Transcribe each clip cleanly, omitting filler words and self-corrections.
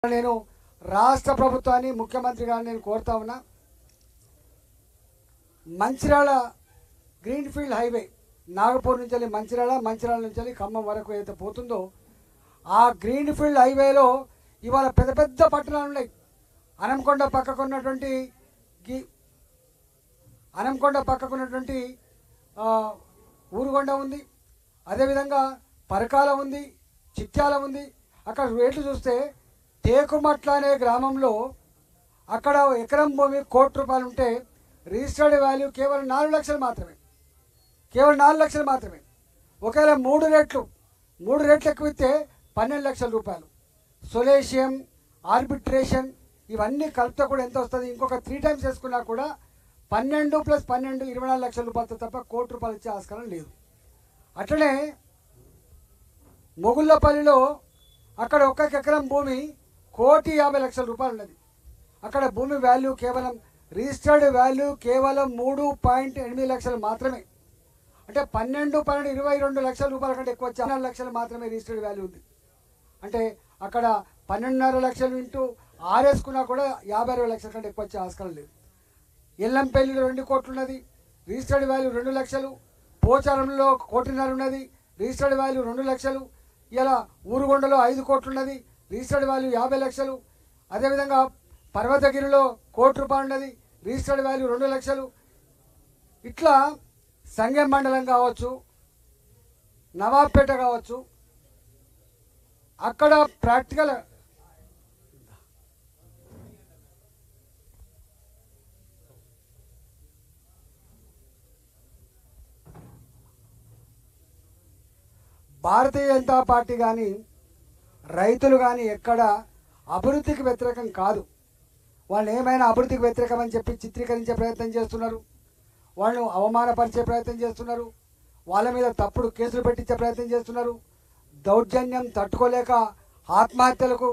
నేను రాష్ట్ర ప్రభుత్వాన్ని ముఖ్యమంత్రి గారిని నేను కోరుతా ఉన్నా. మంచిర్యాల గ్రీన్ఫీల్డ్ హైవే నాగపూర్ నుంచి మంచిర్యాల నుంచి ఖమ్మం వరకు ఏదైతే పోతుందో ఆ గ్రీన్ఫీల్డ్ హైవేలో ఇవాళ పెద్ద పెద్ద పట్టణాలు ఉన్నాయి. అనంకొండ పక్కకున్నటువంటి ఊరుగొండ ఉంది, అదేవిధంగా పరకాల ఉంది, చిట్యాల ఉంది. అక్కడ రేట్లు చూస్తే టేకుమట్ల అనే గ్రామంలో అక్కడ ఎకరం భూమి ₹1,00,00,000 ఉంటే రిజిస్టర్డ్ వాల్యూ కేవలం 4 లక్షలు మాత్రమే. ఒకవేళ మూడు రేట్లు ఎక్కువిస్తే ₹12 లక్షలు. సొలేషియం, ఆర్బిట్రేషన్ ఇవన్నీ కలిపితే కూడా ఎంత వస్తుంది? ఇంకొక 3 టైమ్స్ వేసుకున్నా కూడా 12 + 12 24 లక్షల రూపాయలతో తప్ప ₹1,00,00,000 ఇచ్చే ఆస్కారం లేదు. అట్లనే మొగుళ్ళపల్లిలో అక్కడ ఒక్కొక్క ఎకరం భూమి ₹1,50,00,000 ఉన్నది. అక్కడ భూమి వాల్యూ కేవలం రిజిస్టర్డ్ వాల్యూ కేవలం 3.8 లక్షలు మాత్రమే. అంటే 12 22 లక్షల రూపాయల కంటే ఎక్కువ 4 లక్షలు మాత్రమే రిజిస్టర్డ్ వాల్యూ ఉంది. అంటే అక్కడ 12.5 లక్షలు ఇంటూ 6 వేసుకున్నా కూడా 52 లక్షల కంటే ఎక్కువ వచ్చే ఆస్కారం లేదు. ఎల్లంపల్లిలో 2 కోట్లు ఉన్నది, రిజిస్టర్డ్ వాల్యూ 2 లక్షలు. పోచారంలో 1.5 ఉన్నది, రిజిస్టర్డ్ వాల్యూ 2 లక్షలు. ఇలా ఊరుగొండలో 5 కోట్లు ఉన్నది, రిజిస్టర్డ్ వాల్యూ 50 లక్షలు. అదేవిధంగా పర్వతగిరిలో ₹1,00,00,000 ఉన్నది, రిజిస్టర్డ్ వాల్యూ 2 లక్షలు. ఇట్లా సంగెం మండలం కావచ్చు, నవాబ్పేట కావచ్చు, అక్కడ ప్రాక్టికల్ భారతీయ జనతా పార్టీ కానీ రైతులు కానీ ఎక్కడ అభివృద్ధికి వ్యతిరేకం కాదు. వాళ్ళు ఏమైనా అభివృద్ధికి వ్యతిరేకం అని చెప్పి చిత్రీకరించే ప్రయత్నం చేస్తున్నారు, వాళ్ళు అవమానపరిచే ప్రయత్నం చేస్తున్నారు, వాళ్ళ మీద తప్పుడు కేసులు పెట్టించే ప్రయత్నం చేస్తున్నారు, దౌర్జన్యం తట్టుకోలేక ఆత్మహత్యలకు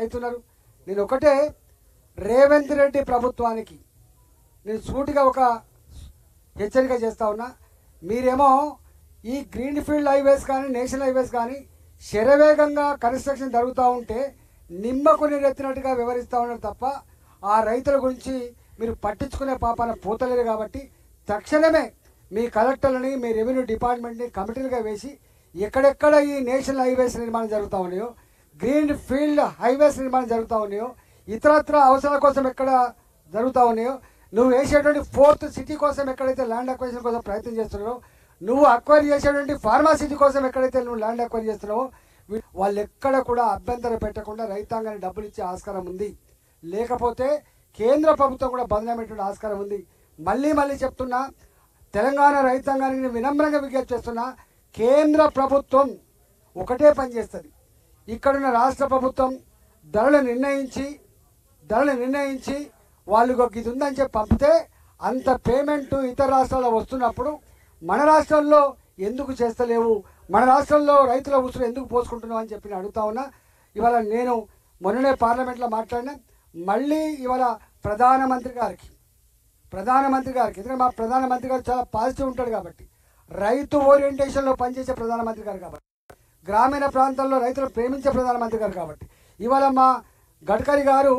అవుతున్నారు. నేను ఒకటే రేవంత్ రెడ్డి ప్రభుత్వానికి నేను సూటిగా ఒక హెచ్చరిక చేస్తా ఉన్నా. మీరేమో ఈ గ్రీన్ఫీల్డ్ హైవేస్ కానీ నేషనల్ హైవేస్ కానీ శరవేగంగా కన్స్ట్రక్షన్ జరుగుతూ ఉంటే నిమ్మకు నీరెత్తినట్టుగా వివరిస్తూ ఉన్నారు తప్ప ఆ రైతుల గురించి మీరు పట్టించుకునే పాపాన పోతలేరు. కాబట్టి తక్షణమే మీ కలెక్టర్లని, మీ రెవెన్యూ డిపార్ట్మెంట్ని కమిటీలుగా వేసి ఎక్కడెక్కడ ఈ నేషనల్ హైవేస్ నిర్మాణం జరుగుతూ ఉన్నాయో, గ్రీన్ ఫీల్డ్ హైవేస్ నిర్మాణం జరుగుతూ ఉన్నాయో, ఇతరత్ర అవసరాల కోసం ఎక్కడ జరుగుతూ ఉన్నాయో, నువ్వు వేసేటువంటి 4th సిటీ కోసం ఎక్కడైతే ల్యాండ్ అక్వైజిషన్ కోసం ప్రయత్నం చేస్తున్నారో, నువ్వు అక్వైర్ చేసేటువంటి ఫార్మాసిటీ కోసం ఎక్కడైతే నువ్వు ల్యాండ్ అక్వైర్ చేస్తున్నావో వాళ్ళు ఎక్కడ కూడా అభ్యంతరం పెట్టకుండా రైతాంగాన్ని డబ్బులు ఇచ్చే ఆస్కారం ఉంది. లేకపోతే కేంద్ర ప్రభుత్వం కూడా బదనామయ్యేటువంటి ఆస్కారం ఉంది. మళ్ళీ చెప్తున్నా, తెలంగాణ రైతాంగాన్ని వినమ్రంగా విజ్ఞప్తి చేస్తున్నా, కేంద్ర ప్రభుత్వం ఒకటే పని చేస్తుంది. ఇక్కడున్న రాష్ట్ర ప్రభుత్వం ధరలు నిర్ణయించి వాళ్ళు ఇది ఉందని చెప్పి పంపితే అంత పేమెంట్ ఇతర రాష్ట్రాల్లో వస్తున్నప్పుడు మన రాష్ట్రంలో ఎందుకు చేస్తలేవు, మన రాష్ట్రంలో రైతుల ఉసురు ఎందుకు పోసుకుంటున్నావు అని చెప్పి అడుగుతా ఉన్నా. ఇవాళ నేను మొన్ననే పార్లమెంట్లో మాట్లాడినా, మళ్ళీ ఇవాళ ప్రధానమంత్రి గారికి ఎందుకంటే మా ప్రధానమంత్రి గారు చాలా పాజిటివ్ ఉంటాడు కాబట్టి, రైతు ఓరియంటేషన్లో పనిచేసే ప్రధానమంత్రి గారు కాబట్టి, గ్రామీణ ప్రాంతాల్లో రైతులు ప్రేమించే ప్రధానమంత్రి గారు కాబట్టి, ఇవాళ మా గడ్కరీ గారు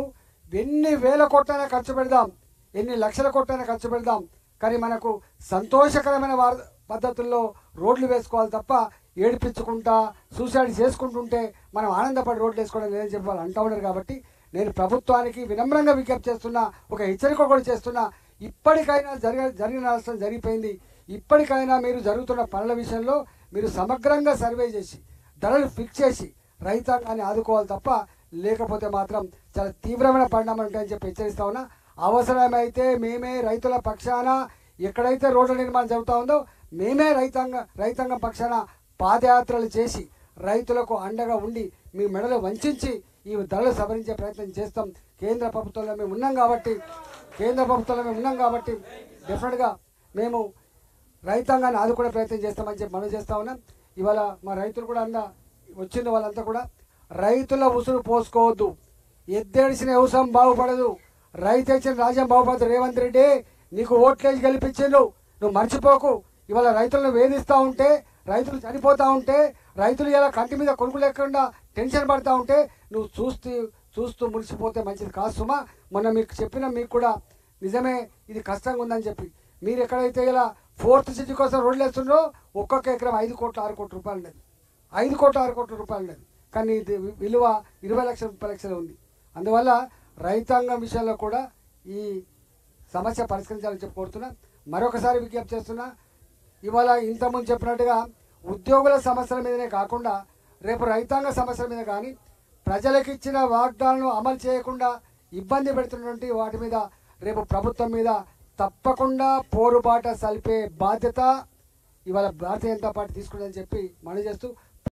ఎన్ని వేల కోట్లైనా ఖర్చు పెడదాం, ఎన్ని లక్షల కోట్లైనా ఖర్చు పెడదాం, కానీ మనకు సంతోషకరమైన పద్ధతుల్లో రోడ్లు వేసుకోవాలి తప్ప ఏడిపించుకుంటా సూసైడ్ చేసుకుంటుంటే మనం ఆనందపడి రోడ్లు వేసుకోవడం లేదని చెప్పి వాళ్ళు అంటూ ఉన్నారు. కాబట్టి నేను ప్రభుత్వానికి వినమ్రంగా విజ్ఞప్తి చేస్తున్నా, ఒక హెచ్చరిక కూడా చేస్తున్నా. ఇప్పటికైనా జరిగిన నష్టం జరిగిపోయింది. ఇప్పటికైనా మీరు జరుగుతున్న పనుల విషయంలో మీరు సమగ్రంగా సర్వే చేసి ధరలు ఫిక్స్ చేసి రైతాంగాన్ని ఆదుకోవాలి తప్ప లేకపోతే మాత్రం చాలా తీవ్రమైన పరిణామాలు ఉంటాయని చెప్పి హెచ్చరిస్తా ఉన్నా. అవసరమైతే మేమే రైతుల పక్షాన ఎక్కడైతే రోడ్ల నిర్మాణం జరుగుతూ ఉందో మేమే రైతాంగం పక్షాన పాదయాత్రలు చేసి రైతులకు అండగా ఉండి మీ మెడలు వంచి ఈ ధరలు సవరించే ప్రయత్నం చేస్తాం. కేంద్ర ప్రభుత్వంలో మేము ఉన్నాం కాబట్టి డెఫినెట్గా మేము రైతాంగాన్ని ఆదుకునే ప్రయత్నం చేస్తామని చెప్పి మనం చేస్తా ఉన్నాం. ఇవాళ మా రైతులు కూడా వచ్చిన వాళ్ళంతా కూడా రైతుల ఉసురు పోసుకోవద్దు, ఎద్దేడిసిన వ్యవసాయం బాగుపడదు, రైతు ఇచ్చిన రాజ్యం బాగుపడదు. రేవంత్ రెడ్డి నీకు ఓట్లేసి గెలిపించిండు, నువ్వు మర్చిపోకు. ఇవాళ రైతులను వేధిస్తూ ఉంటే, రైతులు చనిపోతూ ఉంటే, రైతులు ఇలా కంటి మీద కొనుక్కు లేకుండా టెన్షన్ పడతా ఉంటే నువ్వు చూస్తూ మురిసిపోతే మంచిది కాదు సుమా. మొన్న మీకు చెప్పిన మీకు కూడా నిజమే ఇది కష్టంగా ఉందని చెప్పి. మీరు ఎక్కడైతే ఇలా 4th సిటీ కోసం రోడ్లు వేస్తుండ్రో ఒక్కొక్క ఎకరం 5 కోట్ల 6 కోట్ల రూపాయలు ఉండేది, 5 కోట్ల 6 కోట్ల రూపాయలు ఉండేది. కానీ ఇది విలువ 20 లక్షల 30 లక్షలు ఉంది. అందువల్ల రైతాంగం విషయంలో కూడా ఈ సమస్య పరిష్కరించాలని చెప్పి కోరుతున్నా. మరొకసారి విజ్ఞప్తి చేస్తున్నా, ఇవాళ ఇంతకుముందు చెప్పినట్టుగా ఉద్యోగుల సమస్యల మీదనే కాకుండా రేపు రైతాంగ సమస్యల మీద కానీ ప్రజలకు ఇచ్చిన వాగ్దానాలను అమలు చేయకుండా ఇబ్బంది పెడుతున్నటువంటి వాటి మీద రేపు ప్రభుత్వం మీద తప్పకుండా పోరుబాట సల్పే బాధ్యత ఇవాళ భారతీయ జనతా పార్టీ తీసుకుందని చెప్పి మనవి చేస్తూ